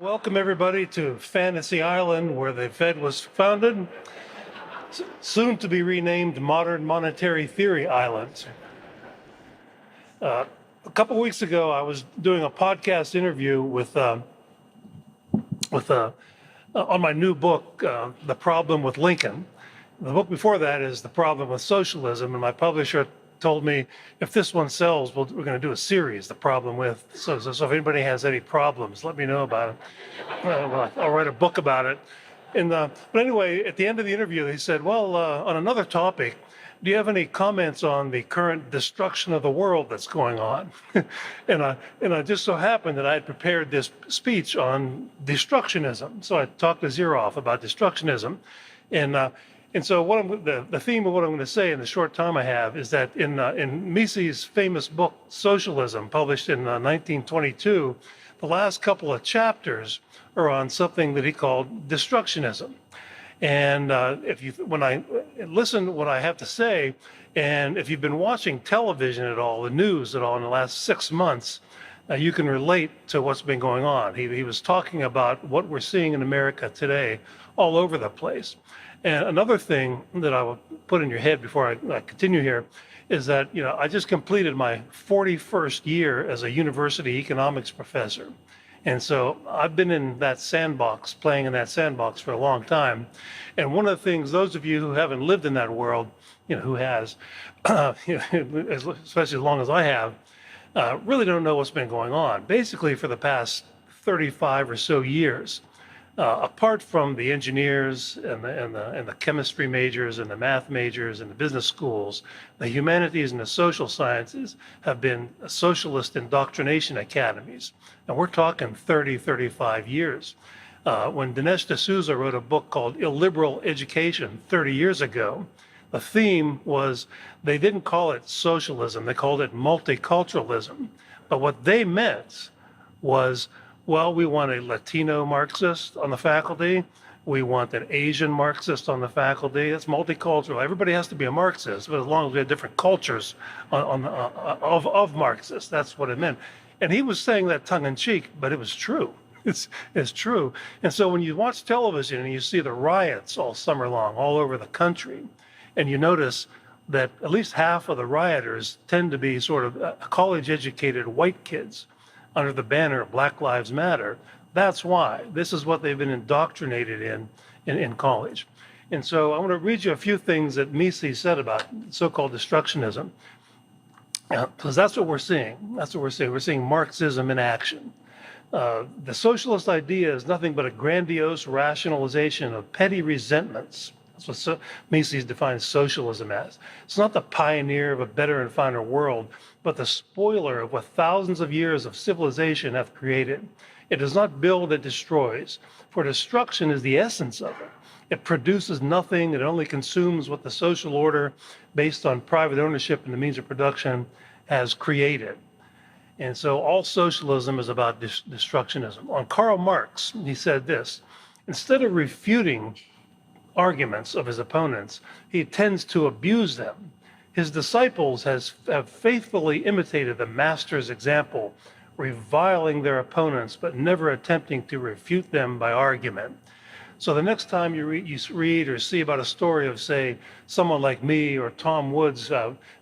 Welcome everybody to Fantasy Island, where the Fed was founded, soon to be renamed Modern Monetary Theory Island. A couple weeks ago, I was doing a podcast interview on my new book, The Problem with Lincoln. The book before that is The Problem with Socialism, and my publisher told me if this one sells, we're going to do a series, The Problem with. So if anybody has any problems, let me know about it. I'll write a book about it. But anyway, at the end of the interview, he said, well, on another topic, do you have any comments on the current destruction of the world that's going on? and I just so happened that I had prepared this speech on destructionism. So I talked his ear off about destructionism. And so the theme of what I'm going to say in the short time I have is that in Mises' famous book, Socialism, published in 1922, the last couple of chapters are on something that he called destructionism. And when I listen to what I have to say, and if you've been watching television at all, the news at all in the last 6 months, you can relate to what's been going on. He was talking about what we're seeing in America today all over the place. And another thing that I will put in your head before I continue here is that, I just completed my 41st year as a university economics professor. And so I've been in that sandbox, playing in that sandbox for a long time. And one of the things, those of you who haven't lived in that world, who has, especially as long as I have, really don't know what's been going on. Basically, for the past 35 or so years, apart from the engineers and the chemistry majors and the math majors and the business schools, the humanities and the social sciences have been socialist indoctrination academies. And we're talking 30, 35 years. When Dinesh D'Souza wrote a book called Illiberal Education 30 years ago, the theme was they didn't call it socialism, they called it multiculturalism. But what they meant was, well, we want a Latino Marxist on the faculty. We want an Asian Marxist on the faculty. It's multicultural. Everybody has to be a Marxist, but as long as we have different cultures of Marxists, that's what it meant. And he was saying that tongue in cheek, but it was true. It's true. And so when you watch television and you see the riots all summer long, all over the country, and you notice that at least half of the rioters tend to be sort of college-educated white kids under the banner of Black Lives Matter, that's why. This is what they've been indoctrinated in college. And so I want to read you a few things that Mises said about so-called destructionism, because that's what we're seeing. That's what we're seeing. We're seeing Marxism in action. The socialist idea is nothing but a grandiose rationalization of petty resentments. That's what Mises defines socialism as. It's not the pioneer of a better and finer world, but the spoiler of what thousands of years of civilization have created. It does not build, it destroys. For destruction is the essence of it. It produces nothing. It only consumes what the social order, based on private ownership and the means of production, has created. And so all socialism is about destructionism. On Karl Marx, he said this: instead of refuting arguments of his opponents, he tends to abuse them. His disciples have faithfully imitated the master's example, reviling their opponents, but never attempting to refute them by argument. So the next time you read or see about a story of, say, someone like me or Tom Woods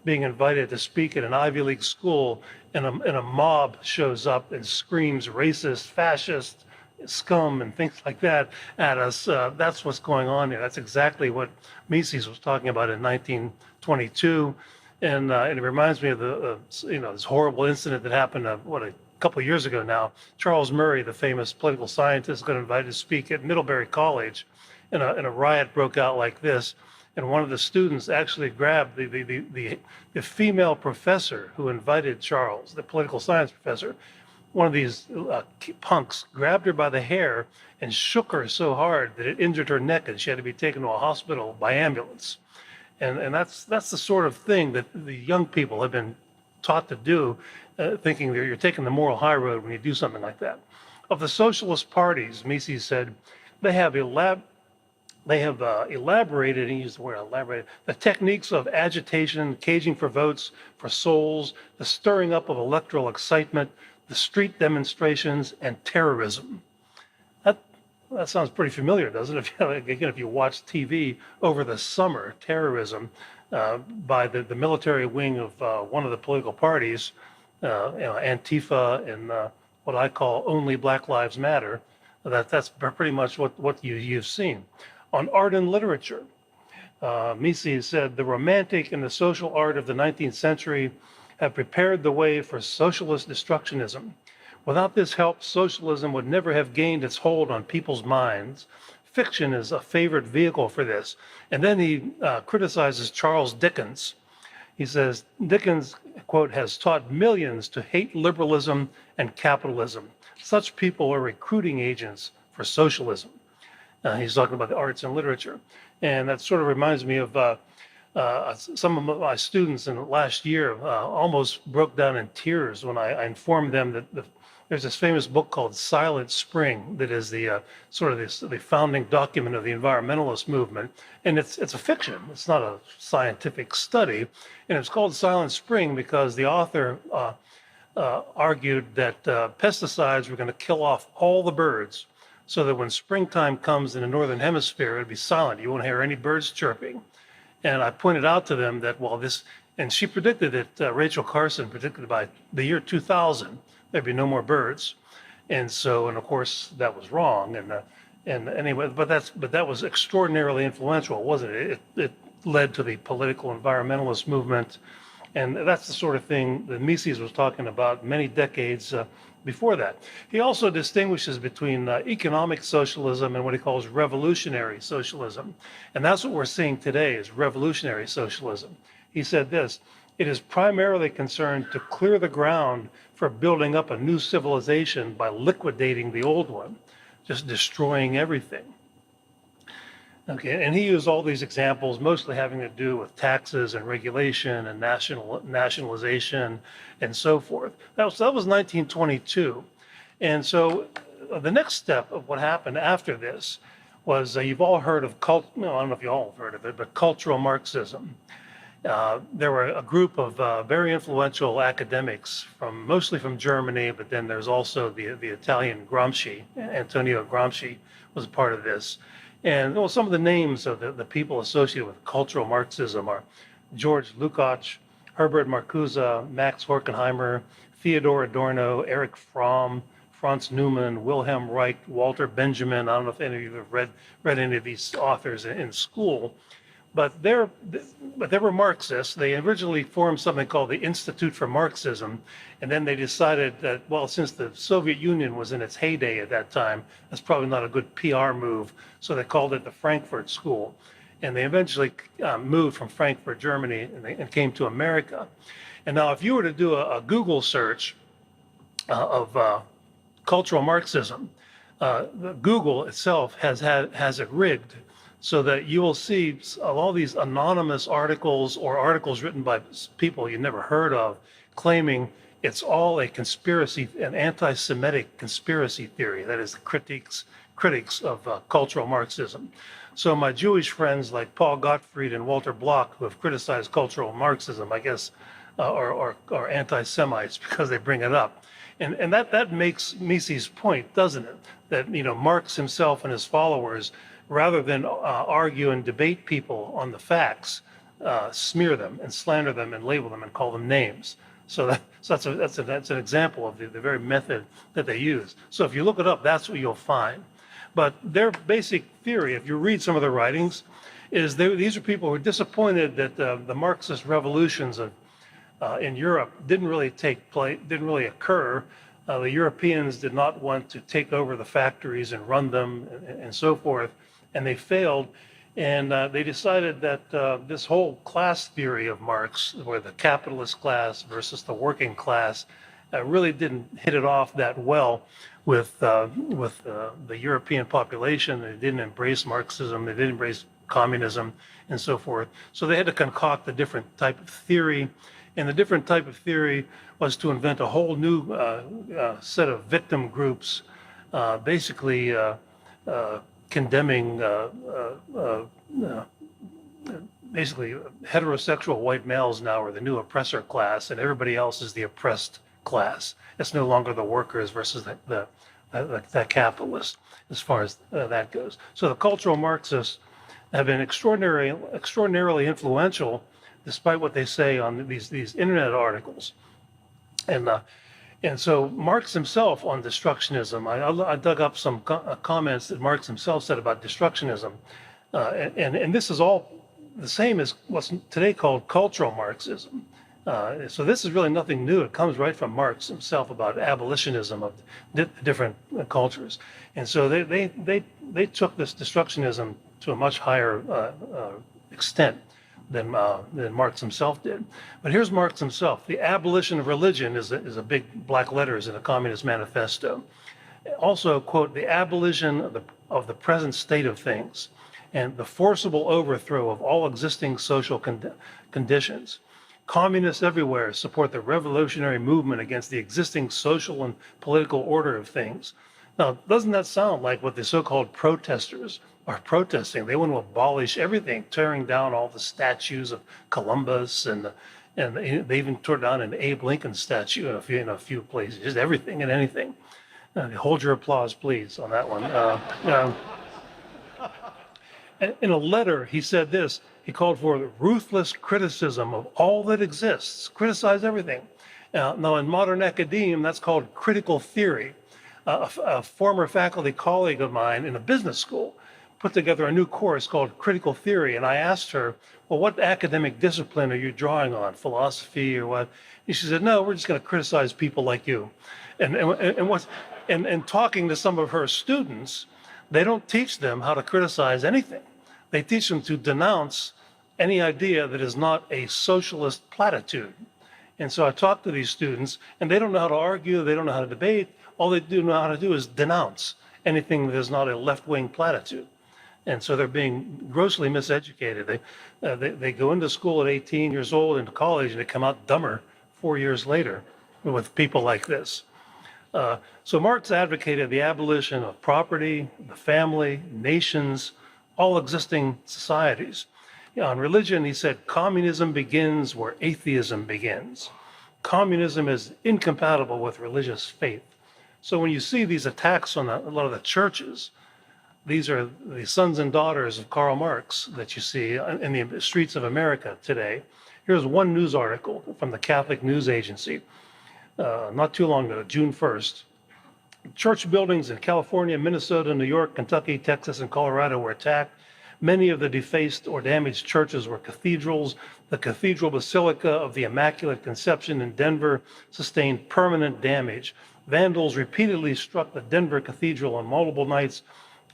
being invited to speak at an Ivy League school, and a mob shows up and screams racist, fascist, scum and things like that at us, that's what's going on here. That's exactly what Mises was talking about in 1922. And it reminds me of this horrible incident that happened a couple of years ago now. Charles Murray, the famous political scientist, got invited to speak at Middlebury College, and a riot broke out like this. And one of the students actually grabbed the female professor who invited Charles, the political science professor. One of these punks grabbed her by the hair and shook her so hard that it injured her neck, and she had to be taken to a hospital by ambulance. And that's the sort of thing that the young people have been taught to do, thinking that you're taking the moral high road when you do something like that. Of the socialist parties, Mises said, they have elaborated, and he used the word elaborated, the techniques of agitation, caging for votes, for souls, the stirring up of electoral excitement, the street demonstrations, and terrorism. that sounds pretty familiar, doesn't it? Again, if you watch TV over the summer, terrorism by the military wing of one of the political parties, Antifa and what I call Only Black Lives Matter, that's pretty much what you've seen. On art and literature, Mises said, the romantic and the social art of the 19th century have prepared the way for socialist destructionism. Without this help, socialism would never have gained its hold on people's minds. Fiction is a favorite vehicle for this. And then he criticizes Charles Dickens. He says, Dickens, quote, has taught millions to hate liberalism and capitalism. Such people are recruiting agents for socialism. He's talking about the arts and literature. And that sort of reminds me of some of my students in the last year almost broke down in tears when I informed them that there's this famous book called Silent Spring that is the sort of the founding document of the environmentalist movement. And it's a fiction. It's not a scientific study. And it's called Silent Spring because the author argued that pesticides were going to kill off all the birds so that when springtime comes in the northern hemisphere, it'd be silent. You won't hear any birds chirping. And I pointed out to them that and she predicted that Rachel Carson predicted by the year 2000, there'd be no more birds. And of course, that was wrong. And anyway, but that was extraordinarily influential, wasn't it? It led to the political environmentalist movement. And that's the sort of thing that Mises was talking about many decades before that. He also distinguishes between economic socialism and what he calls revolutionary socialism. And that's what we're seeing today is revolutionary socialism. He said this, it is primarily concerned to clear the ground for building up a new civilization by liquidating the old one, just destroying everything. Okay, and he used all these examples, mostly having to do with taxes and regulation and nationalization and so forth. That was 1922. And so the next step of what happened after this was you've all heard of, I don't know if you all have heard of it, but cultural Marxism. There were a group of very influential academics mostly from Germany, but then there's also the Italian Gramsci, Antonio Gramsci was a part of this. And some of the names of the people associated with cultural Marxism are George Lukács, Herbert Marcuse, Max Horkheimer, Theodor Adorno, Erich Fromm, Franz Neumann, Wilhelm Reich, Walter Benjamin. I don't know if any of you have read any of these authors in school, but they were Marxists. They originally formed something called the Institute for Marxism, and then they decided that, well, since the Soviet Union was in its heyday at that time, that's probably not a good PR move, so they called it the Frankfurt School. And they eventually moved from Frankfurt, Germany, and came to America. And now if you were to do a Google search of cultural Marxism, Google itself has it rigged so that you will see all these anonymous articles or articles written by people you never heard of claiming it's all a conspiracy, an anti-Semitic conspiracy theory. That is the critics of cultural Marxism. So my Jewish friends like Paul Gottfried and Walter Block, who have criticized cultural Marxism, I guess, are anti-Semites because they bring it up. And that makes Mises' point, doesn't it? That Marx himself and his followers, rather than argue and debate people on the facts, smear them and slander them and label them and call them names. So that's an example of the very method that they use. So if you look it up, that's what you'll find. But their basic theory, if you read some of their writings, is these are people who are disappointed that the Marxist revolutions in Europe didn't really occur. The Europeans did not want to take over the factories and run them and so forth, and they failed. And they decided that this whole class theory of Marx, where the capitalist class versus the working class, really didn't hit it off that well with the European population. They didn't embrace Marxism, they didn't embrace communism and so forth. So they had to concoct a different type of theory. And the different type of theory was to invent a whole new set of victim groups, basically condemning basically heterosexual white males now are the new oppressor class, and everybody else is the oppressed class. It's no longer the workers versus that capitalist as far as that goes. So the cultural Marxists have been extraordinarily influential, despite what they say on these internet articles. And so Marx himself on destructionism, I dug up some comments that Marx himself said about destructionism. And this is all the same as what's today called cultural Marxism. So this is really nothing new. It comes right from Marx himself about abolitionism of different cultures. And so they took this destructionism to a much higher extent than Marx himself did. But here's Marx himself. The abolition of religion is a big black letters in the Communist Manifesto. Also, quote, the abolition of the present state of things and the forcible overthrow of all existing social conditions. Communists everywhere support the revolutionary movement against the existing social and political order of things. Now, doesn't that sound like what the so-called protesters are protesting? They want to abolish everything, tearing down all the statues of Columbus, and they even tore down an Abe Lincoln statue in a few places, just everything and anything. Hold your applause, please, on that one. In a letter, he said this. He called for ruthless criticism of all that exists, criticize everything. Now, in modern academia, that's called critical theory. A former faculty colleague of mine in a business school put together a new course called critical theory, and I asked her, well, what academic discipline are you drawing on, philosophy or what? And she said, no, we're just going to criticize people like you. And talking to some of her students, they don't teach them how to criticize anything. They teach them to denounce any idea that is not a socialist platitude. And so I talk to these students, and they don't know how to argue, they don't know how to debate. All they do know how to do is denounce anything that is not a left-wing platitude. And so they're being grossly miseducated. They go into school at 18 years old, into college, and they come out dumber 4 years later with people like this. So Marx advocated the abolition of property, the family, nations, all existing societies. On religion, he said, communism begins where atheism begins. Communism is incompatible with religious faith. So when you see these attacks on a lot of the churches, these are the sons and daughters of Karl Marx that you see in the streets of America today. Here's one news article from the Catholic News Agency, not too long ago, June 1st. Church buildings in California, Minnesota, New York, Kentucky, Texas, and Colorado were attacked. Many of the defaced or damaged churches were cathedrals. The Cathedral Basilica of the Immaculate Conception in Denver sustained permanent damage. Vandals repeatedly struck the Denver Cathedral on multiple nights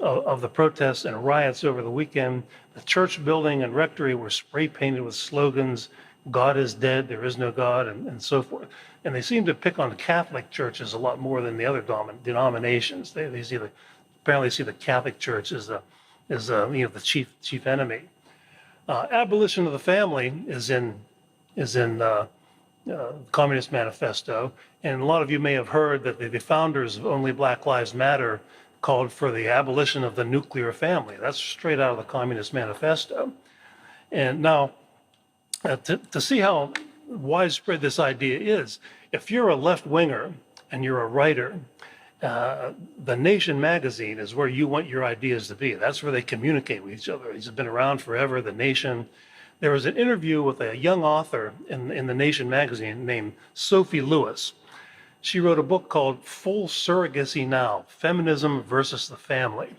of the protests and riots over the weekend. The church building and rectory were spray painted with slogans, God is dead, there is no God, and so forth. And they seem to pick on the Catholic churches a lot more than the other denominations. They apparently see the Catholic Church as the chief enemy. Abolition of the family is in Communist Manifesto, and a lot of you may have heard that the founders of Only Black Lives Matter called for the abolition of the nuclear family. That's straight out of the Communist Manifesto. And now, to see how widespread this idea is, if you're a left-winger and you're a writer, the Nation magazine is where you want your ideas to be. That's where they communicate with each other. These have been around forever, the Nation. There was an interview with a young author in the Nation magazine named Sophie Lewis. She wrote a book called Full Surrogacy Now, Feminism versus the Family.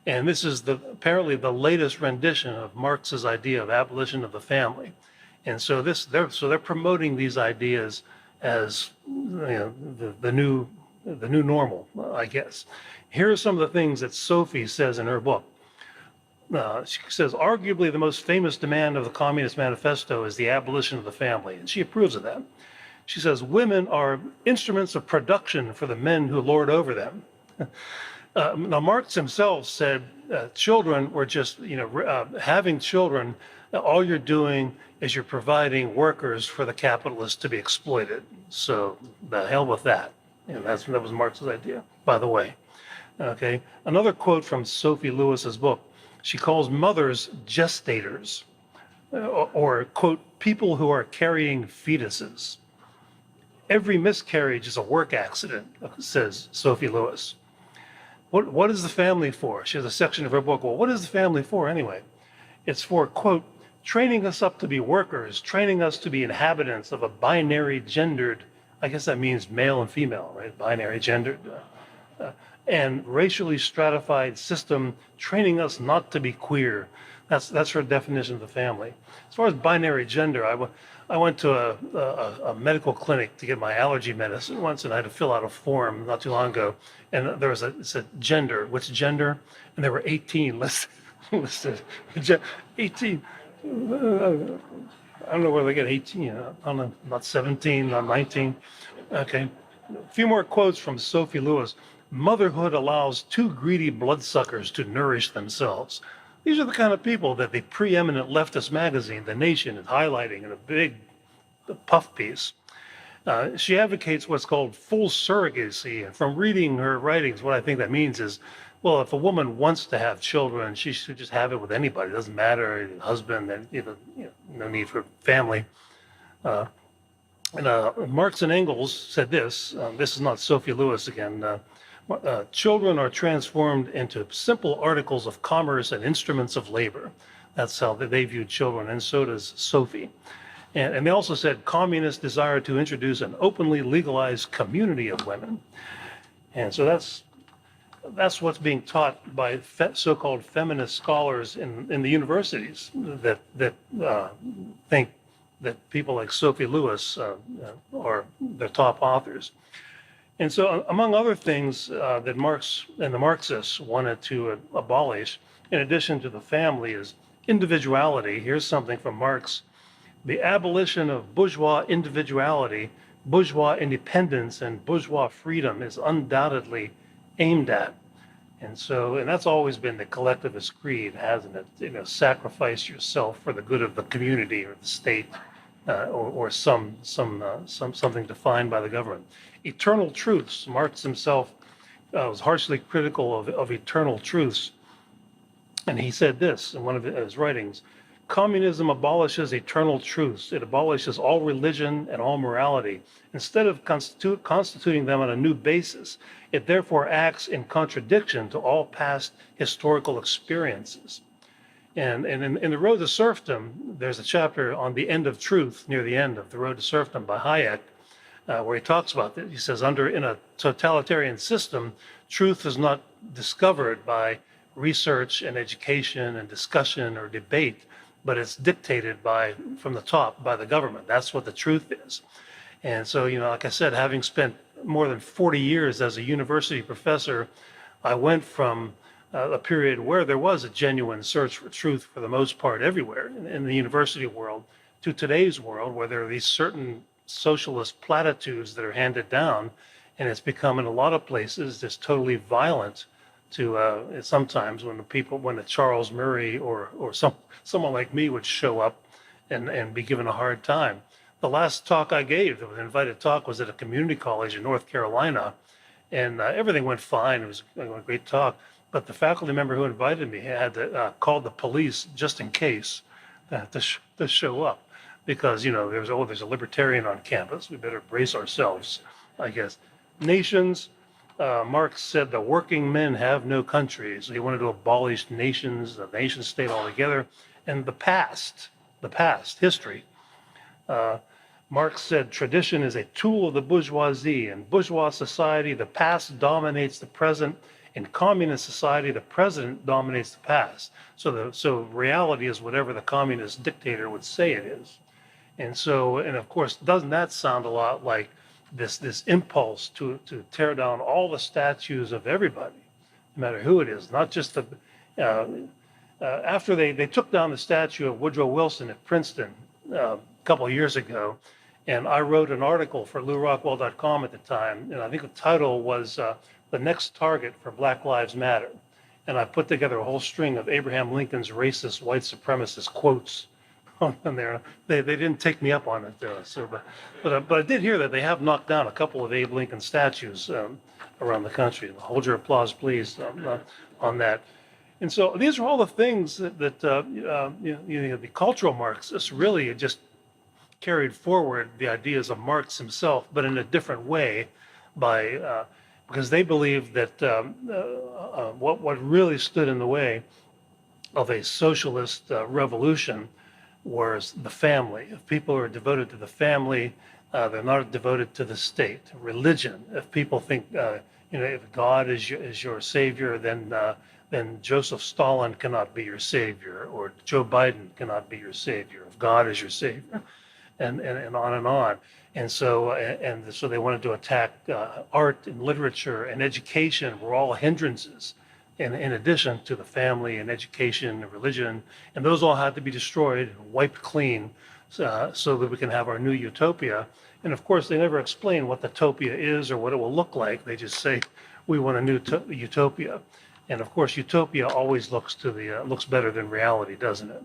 And this is apparently the latest rendition of Marx's idea of abolition of the family. And so they're promoting these ideas as the new normal, I guess. Here are some of the things that Sophie says in her book. She says, arguably the most famous demand of the Communist Manifesto is the abolition of the family, and she approves of that. She says, women are instruments of production for the men who lord over them. Now, Marx himself said children were just, having children, all you're doing is you're providing workers for the capitalists to be exploited. So the hell with that. That was Marx's idea, by the way. Okay. Another quote from Sophie Lewis's book. She calls mothers gestators, or quote, people who are carrying fetuses. Every miscarriage is a work accident, says Sophie Lewis. what is the family for? She has a section of her book. Well, what is the family for anyway? It's for, quote, training us up to be workers, training us to be inhabitants of a binary gendered, I guess that means male and female, right? Binary gendered, and racially stratified system, training us not to be queer. That's her definition of the family. As far as binary gender, I went to a medical clinic to get my allergy medicine once, and I had to fill out a form not too long ago. And there was it said gender, which gender? And there were 18 listed. 18. I don't know where they get 18. I don't know, not 17, not 19. Okay. A few more quotes from Sophie Lewis. Motherhood allows two greedy bloodsuckers to nourish themselves. These are the kind of people that the preeminent leftist magazine, The Nation, is highlighting in a big puff piece. She advocates what's called full surrogacy. And from reading her writings, what I think that means is, well, if a woman wants to have children, she should just have it with anybody. It doesn't matter, husband, and no need for family. Marx and Engels said this. This is not Sophie Lewis again. Children are transformed into simple articles of commerce and instruments of labor. That's how they viewed children, and so does Sophie. And they also said communists desire to introduce an openly legalized community of women. And so that's what's being taught by so-called feminist scholars in the universities that think that people like Sophie Lewis are the top authors. And so, among other things that Marx and the Marxists wanted to abolish, in addition to the family, is individuality. Here's something from Marx. The abolition of bourgeois individuality, bourgeois independence, and bourgeois freedom is undoubtedly aimed at. And that's always been the collectivist creed, hasn't it? Sacrifice yourself for the good of the community or the state, or something defined by the government. Eternal truths. Marx himself was harshly critical of eternal truths. And he said this in one of his writings: communism abolishes eternal truths. It abolishes all religion and all morality. Instead of constituting them on a new basis, it therefore acts in contradiction to all past historical experiences. And in The Road to Serfdom, there's a chapter on the end of truth near the end of The Road to Serfdom by Hayek, where he talks about this. He says, in a totalitarian system, truth is not discovered by research and education and discussion or debate, but it's dictated from the top by the government. That's what the truth is. And so, like I said, having spent more than 40 years as a university professor, I went from a period where there was a genuine search for truth for the most part everywhere in the university world to today's world where there are these certain socialist platitudes that are handed down, and it's become in a lot of places just totally violent to sometimes when a Charles Murray or someone like me would show up and be given a hard time. The last talk I gave, the invited talk, was at a community college in North Carolina, and everything went fine. It was a great talk. But the faculty member who invited me had to call the police just in case to show up, because there's a libertarian on campus. We better brace ourselves, I guess. Nations. Marx said the working men have no countries. He wanted to abolish nations, the nation state altogether, and the past, history. Marx said tradition is a tool of the bourgeoisie. In bourgeois society, the past dominates the present. In communist society, the present dominates the past. So reality is whatever the communist dictator would say it is. And of course, doesn't that sound a lot like this impulse to tear down all the statues of everybody, no matter who it is, not just after they took down the statue of Woodrow Wilson at Princeton a couple of years ago, and I wrote an article for LouRockwell.com at the time, and I think the title was The Next Target for Black Lives Matter. And I put together a whole string of Abraham Lincoln's racist white supremacist quotes on there. They didn't take me up on it, but I did hear that they have knocked down a couple of Abe Lincoln statues around the country. Hold your applause, please, on that. And so these are all the things that the cultural Marxists really just carried forward the ideas of Marx himself, but in a different way by because they believed that what really stood in the way of a socialist revolution was the family. If people are devoted to the family, they're not devoted to the state. Religion, if people think, if God is your savior, then Joseph Stalin cannot be your savior, or Joe Biden cannot be your savior, if God is your savior, and on and on. And so they wanted to attack art and literature and education were all hindrances in addition to the family and education and religion. And those all had to be destroyed and wiped clean so that we can have our new utopia. And of course, they never explain what the topia is or what it will look like. They just say, we want a new utopia. And of course, utopia always looks better than reality, doesn't it?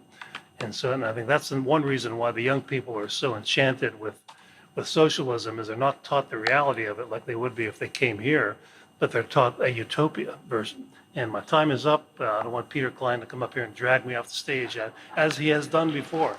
And I think that's one reason why the young people are so enchanted with socialism, is they're not taught the reality of it like they would be if they came here, but they're taught a utopia version. And my time is up. I don't want Peter Klein to come up here and drag me off the stage as he has done before.